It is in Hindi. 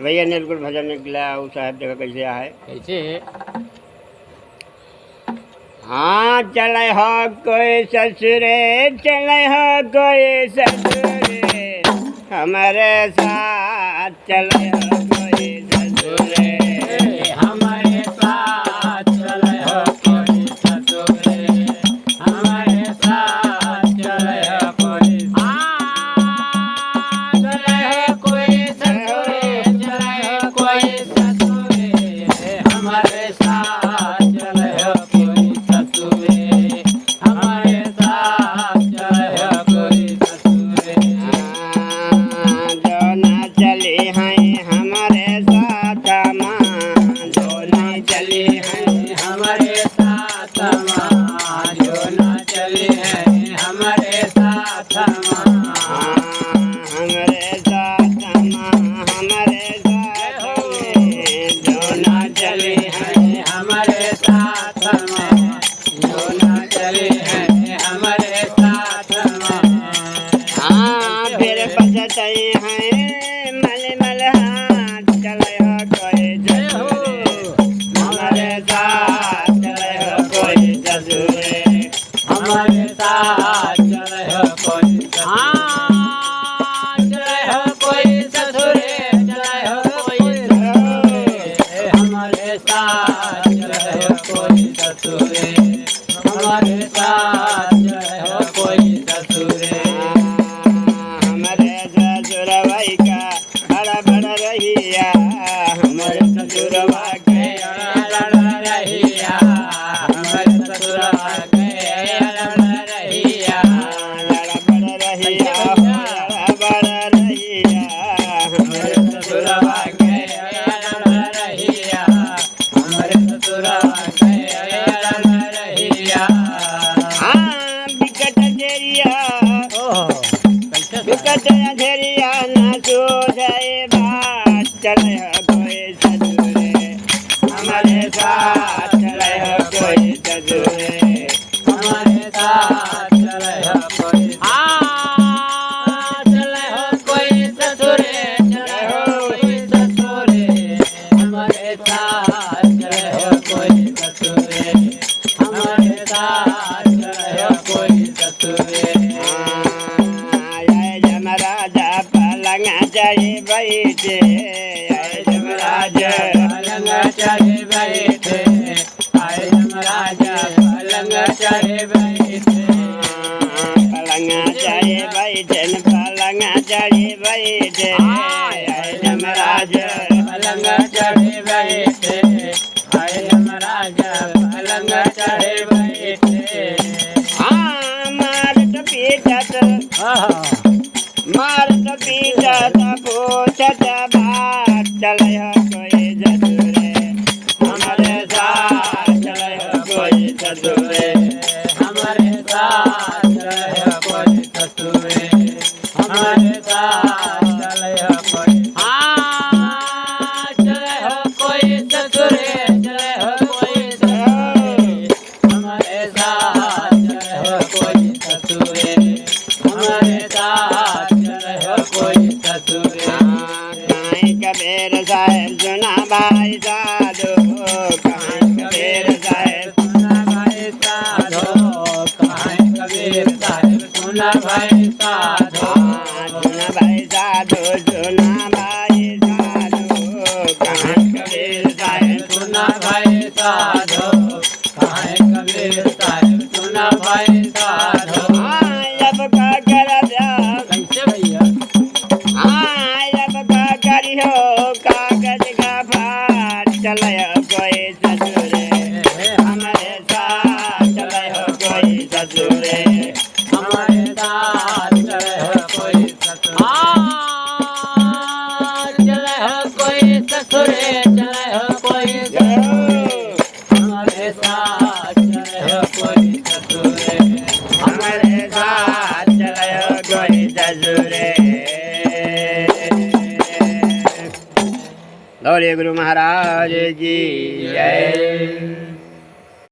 भैया नीलकुंठ भजन निकला वो साहब देखा कैसे है कैसे हाँ चले हो कोई ससुरे चले हो कोई ससुरे हमारे साथ चले हो कोई ससुरे हमारे साथ चले हो कोई ससुरे हमारे साथ चले हो कोई चले हो कोई ससुरे चले हो कोई ससुरे हमारे साथ चले हो कोई ससुरे हमारे साथ चले हो कोई ससुरे जो न चली हैं हमारे साथ माँ जो न चली हैं हमारे साथ माँ जो न चली है हमारे साथ माँ हमारे साथ माँ हमारे साथ में जो न चली हैं हमारे साथ माँ जो न चली है हमारे साथ माँ हाँ फिर बजते हैं मल मल हाथ चले हो कोई जसूरे हमारे साथ चले हो कोई जसूरे हमारे साथ चले हो कोई चले हो कोई ससुरे चले हो कोई ससुरे हमारे साथ चले हो कोई ससुरे हमारे साथ चले हो कोई ससुरे हमारे ससुर भाई का बड़ा बड़ा रहिया हमारे ससुर भाई के रहिया हमारे ससुर रहिया बड़ा बड़ा रहिया बड़ा बड़ा रहिया हमारे ससुर रहिया हमारे ससुर रहिया हाँ बिकट जेरिया बिकट अंधेरिया न सो जाए बात चले हो कोई ससुरे हमारे साथ चले हो कोई ससुरे हमारे साथ चले हो कोई चले हो कोई ससुरे चले हो कोई ससुरे हमारे साथ चले हो कोई ससुरे हमारे साथ चले हो कोई ससुरे जय जमराजा पलंग जाए बैठे जय जमराजा पलंग चढ़े बैठे आए यमराजा पलंग चढ़े बैठे पलंग जाए बैठे पलंग जाए बैठे जय जमराजा पलंग चढ़े बैठे आए यमराजा पलंग चढ़े बैठे हाँ मारत पीटत पूछत बात चले हो कोई जसूरे हमारे साथ चले हो कोई ससुरे हमारे साथ चले हो कोई ससुरे हमारे साथ चले हो कोई चले हो कोई ससुरे चले हो कोई ससुरे हमारे साथ चले हो कोई ससुरे हमारे साथ चले हो कोई ससुरे कहीं कबीर साहेब सुना भाई साधु कहीं कबीर साहेब सुना भाई साधो कहाँ कबीर साहेब सुना भाई साधो सुना भाई साधु सुना भाई साधु कहीं कबीर साहेब सुना भाई साधो कहाँ कबीर साहेब सुना भाई साधो अब का कर दिया कैसे भैया अब का करियो कागज का फाट चले हो कोई ससुरे हमारे साथ चले हो कोई ससुरे हमारे साथ चले हो कोई ससुरे चले हो कोई ससुरे चले हो कोई ससुरे हमारे साथ चले हो कोई ससुरे हमारे साथ चले हो कोई ससुरे गौरी गुरु महाराज की जय।